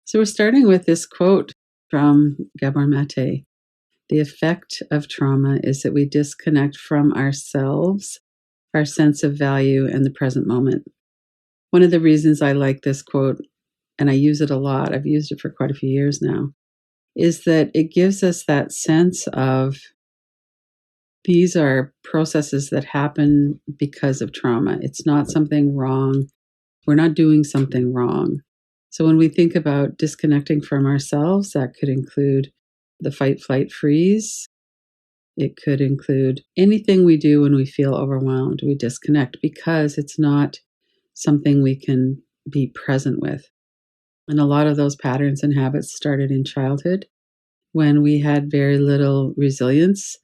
So we're starting with this quote from Gabor Mate. The effect of trauma is that we disconnect from ourselves, our sense of value, and the present moment. One of the reasons I like this quote, and I use it a lot, I've used it for quite a few years now, is that it gives us that sense of these are processes that happen because of trauma. It's not something wrong. We're not doing something wrong. So when we think about disconnecting from ourselves, that could include the fight, flight, freeze. It could include anything we do when we feel overwhelmed. We disconnect because it's not something we can be present with. And a lot of those patterns and habits started in childhood when we had very little resilience.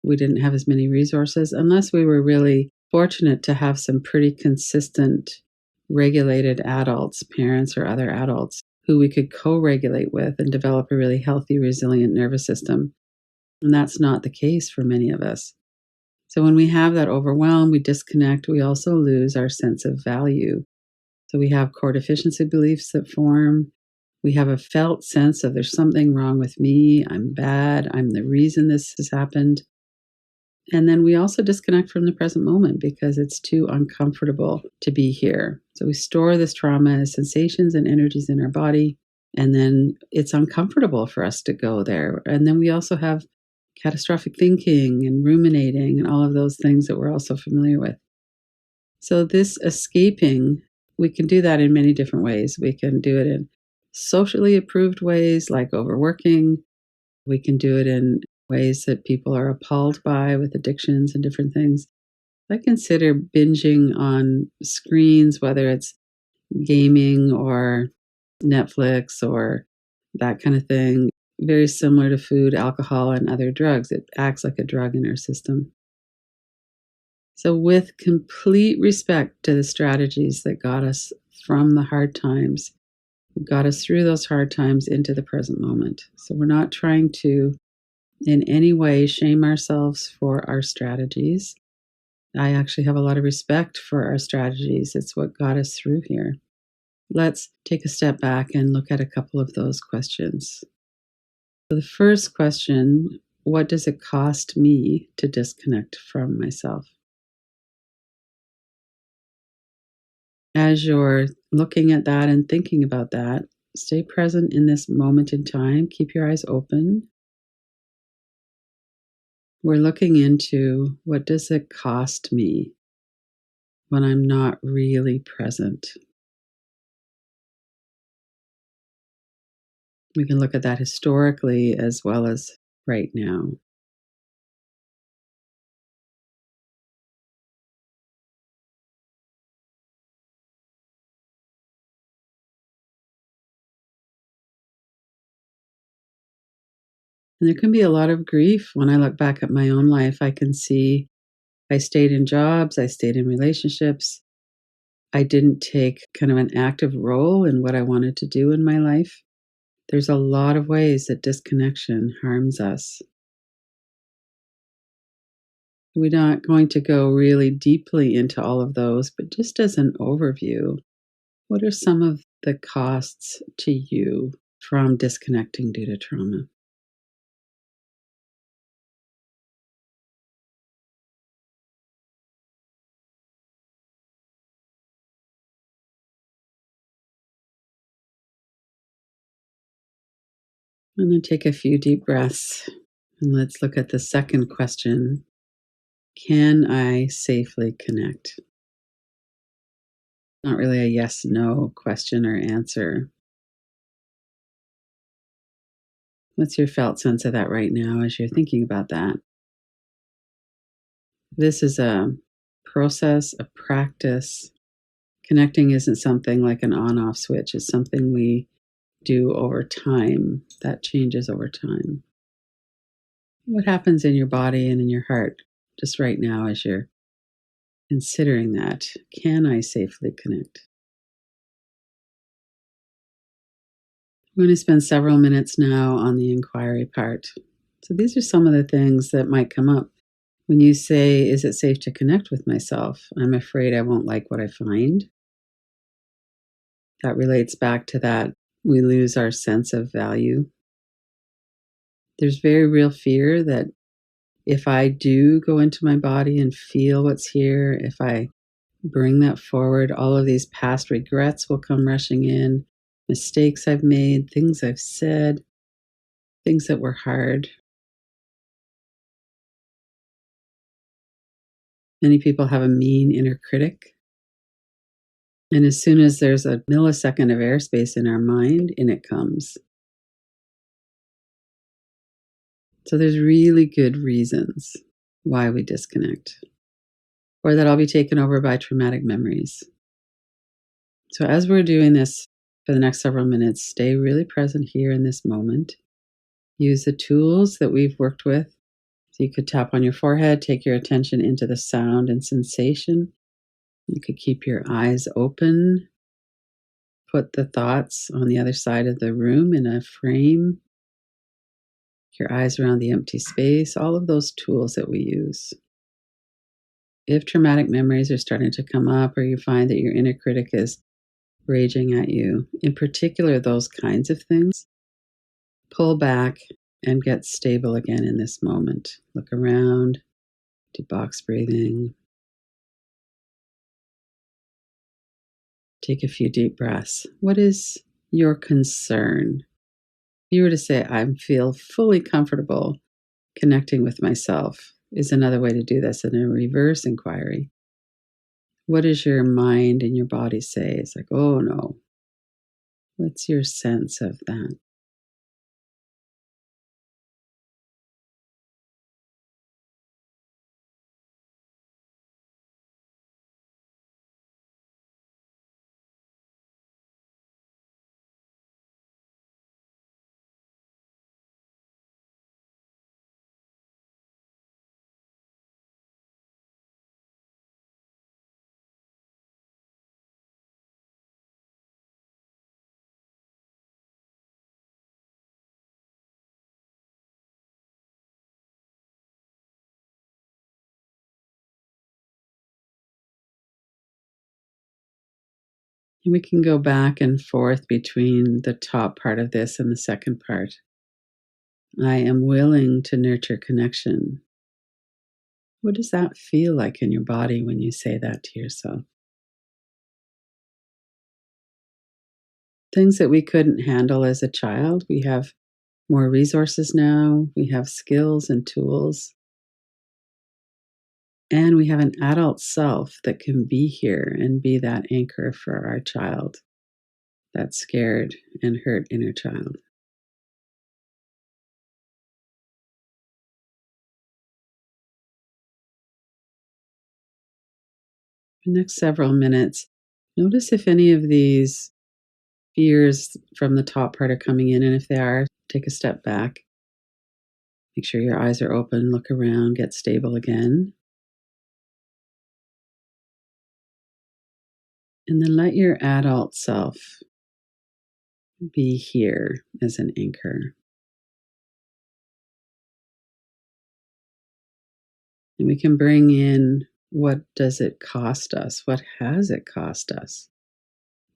We didn't have as many resources unless we were really fortunate to have some pretty consistent, regulated adults, parents or other adults, who we could co-regulate with and develop a really healthy, resilient nervous system. And that's not the case for many of us. So when we have that overwhelm, we disconnect, we also lose our sense of value. So we have core deficiency beliefs that form. We have a felt sense of there's something wrong with me, I'm bad, I'm the reason this has happened. And then we also disconnect from the present moment because it's too uncomfortable to be here. So we store this trauma as sensations and energies in our body, and then it's uncomfortable for us to go there. And then we also have catastrophic thinking and ruminating and all of those things that we're also familiar with. So this escaping, we can do that in many different ways. We can do it in socially approved ways like overworking. We can do it in ways that people are appalled by with addictions and different things. I consider binging on screens, whether it's gaming or Netflix or that kind of thing, very similar to food, alcohol, and other drugs. It acts like a drug in our system. So, with complete respect to the strategies that got us from the hard times, got us through those hard times into the present moment. So, we're not trying to in any way shame ourselves for our strategies. I actually have a lot of respect for our strategies. It's what got us through here. Let's take a step back and look at a couple of those questions. So the first question, what does it cost me to disconnect from myself? As you're looking at that and thinking about that, stay present in this moment in time. Keep your eyes open. We're looking into what does it cost me when I'm not really present. We can look at that historically as well as right now. And there can be a lot of grief when I look back at my own life. I can see I stayed in jobs, I stayed in relationships. I didn't take kind of an active role in what I wanted to do in my life. There's a lot of ways that disconnection harms us. We're not going to go really deeply into all of those, but just as an overview, what are some of the costs to you from disconnecting due to trauma? And then take a few deep breaths. And let's look at the second question. Can I safely connect? Not really a yes, no question or answer. What's your felt sense of that right now as you're thinking about that? This is a process, a practice. Connecting isn't something like an on off switch, it's something we do over time that changes over time. What happens in your body and in your heart just right now as you're considering that? Can I safely connect? I'm going to spend several minutes now on the inquiry part. So these are some of the things that might come up when you say, is it safe to connect with myself? I'm afraid I won't like what I find. That relates back to that we lose our sense of value. There's very real fear that if I do go into my body and feel what's here, if I bring that forward, all of these past regrets will come rushing in, mistakes I've made, things I've said, things that were hard. Many people have a mean inner critic. And as soon as there's a millisecond of airspace in our mind, in it comes. So there's really good reasons why we disconnect, or that I'll be taken over by traumatic memories. So as we're doing this for the next several minutes, stay really present here in this moment. Use the tools that we've worked with. So you could tap on your forehead, take your attention into the sound and sensation. You could keep your eyes open, put the thoughts on the other side of the room in a frame, your eyes around the empty space, all of those tools that we use. If traumatic memories are starting to come up, or you find that your inner critic is raging at you, in particular, those kinds of things, pull back and get stable again in this moment. Look around, do box breathing, take a few deep breaths. What is your concern? If you were to say, I feel fully comfortable connecting with myself, is another way to do this in a reverse inquiry. What does your mind and your body say? It's like, oh no. What's your sense of that? And we can go back and forth between the top part of this and the second part. I am willing to nurture connection. What does that feel like in your body when you say that to yourself? Things that we couldn't handle as a child, we have more resources now, we have skills and tools, and we have an adult self that can be here and be that anchor for our child, that scared and hurt inner child. The next several minutes, notice if any of these fears from the top part are coming in, and if they are, take a step back. Make sure your eyes are open, look around, get stable again. And then let your adult self be here as an anchor. And we can bring in, what does it cost us? What has it cost us?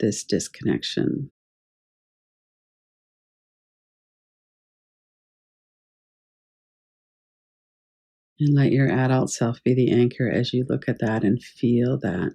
This disconnection. And let your adult self be the anchor as you look at that and feel that.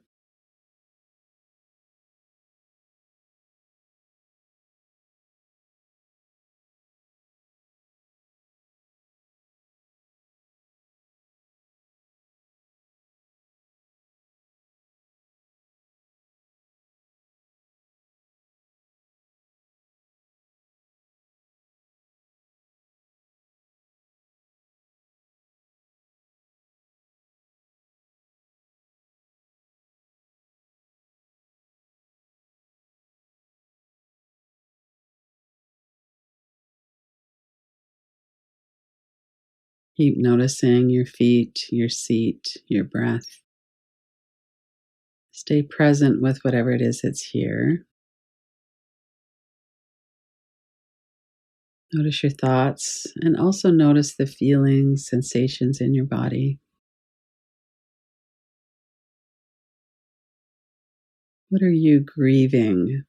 Keep noticing your feet, your seat, your breath. Stay present with whatever it is that's here. Notice your thoughts and also notice the feelings, sensations in your body. What are you grieving?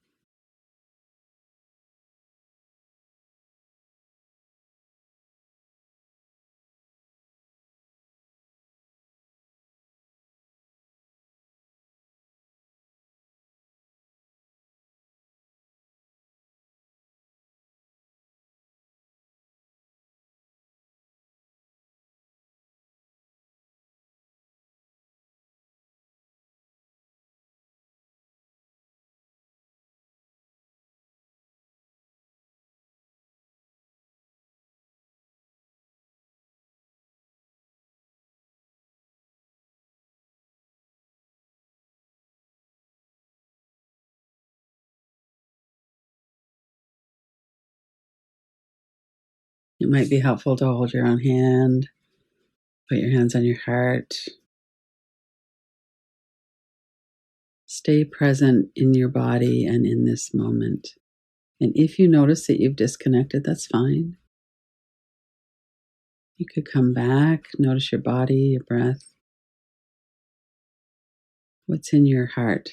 It might be helpful to hold your own hand, put your hands on your heart. Stay present in your body and in this moment. And if you notice that you've disconnected, that's fine. You could come back, notice your body, your breath. What's in your heart?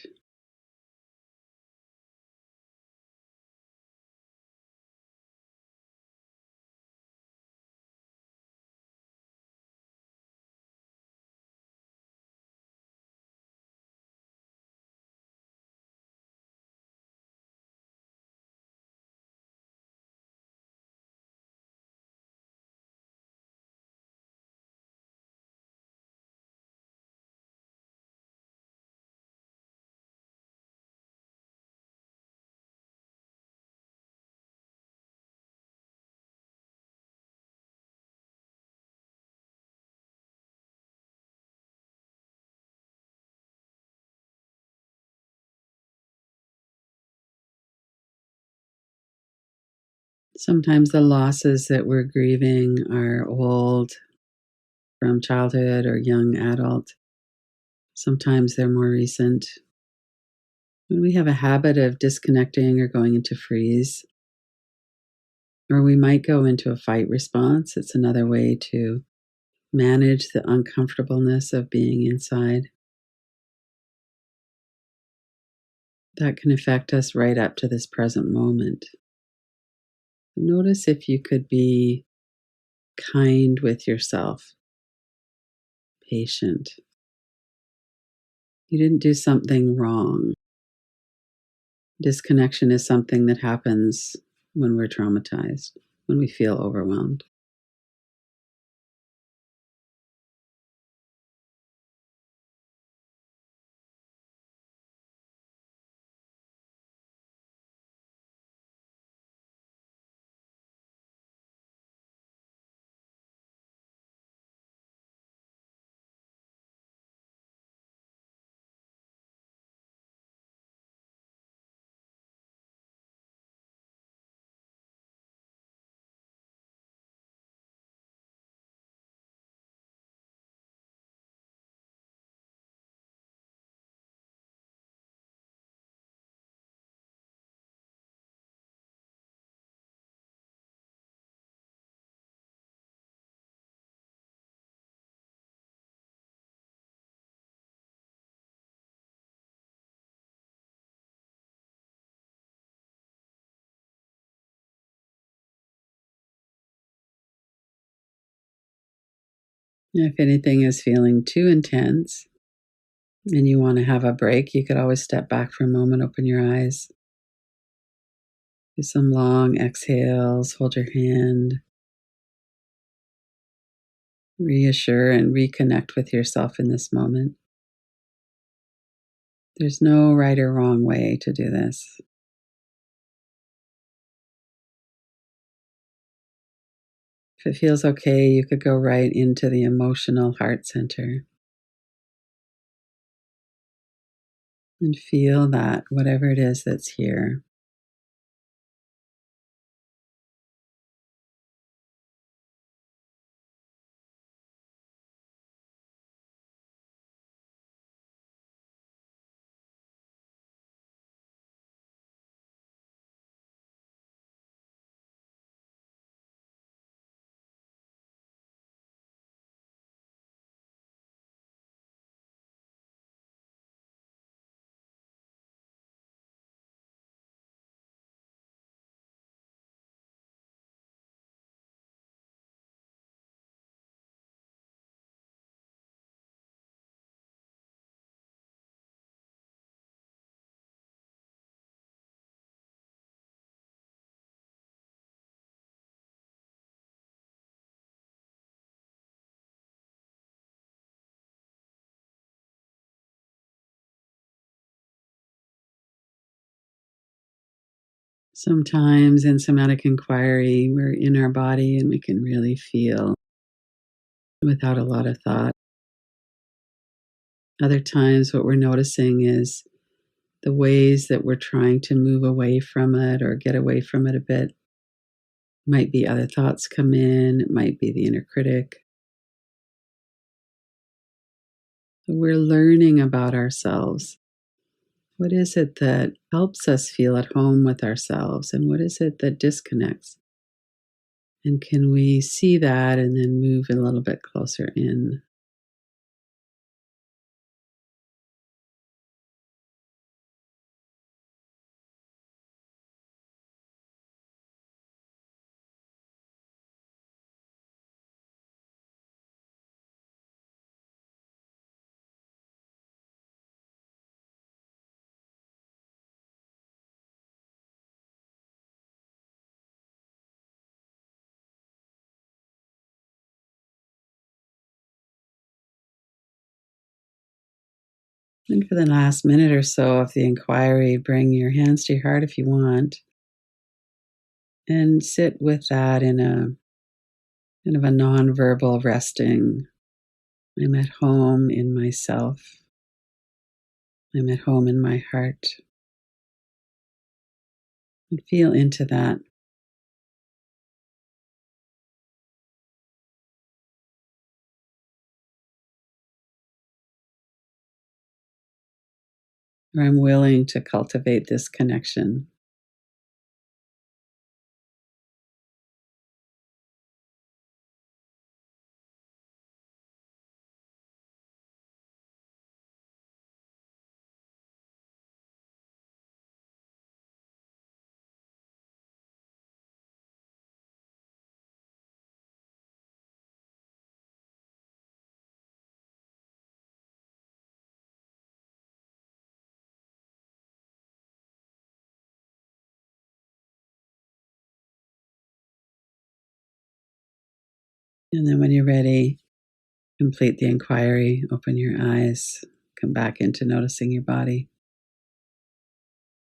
Sometimes the losses that we're grieving are old, from childhood or young adult. Sometimes they're more recent. When we have a habit of disconnecting or going into freeze, or we might go into a fight response, it's another way to manage the uncomfortableness of being inside. That can affect us right up to this present moment. Notice if you could be kind with yourself, patient. You didn't do something wrong. Disconnection is something that happens when we're traumatized, when we feel overwhelmed. If anything is feeling too intense and you want to have a break, you could always step back for a moment, open your eyes, do some long exhales, hold your hand, reassure and reconnect with yourself in this moment. There's no right or wrong way to do this. If it feels okay, you could go right into the emotional heart center and feel that, whatever it is that's here. Sometimes in somatic inquiry, we're in our body and we can really feel without a lot of thought. Other times, what we're noticing is the ways that we're trying to move away from it or get away from it a bit. Might be other thoughts come in, it might be the inner critic. But we're learning about ourselves. What is it that helps us feel at home with ourselves? And what is it that disconnects? And can we see that and then move a little bit closer in? And for the last minute or so of the inquiry, bring your hands to your heart if you want, and sit with that in a kind of a nonverbal resting. I'm at home in myself. I'm at home in my heart. And feel into that. Or I'm willing to cultivate this connection. And then when you're ready, complete the inquiry, open your eyes, come back into noticing your body.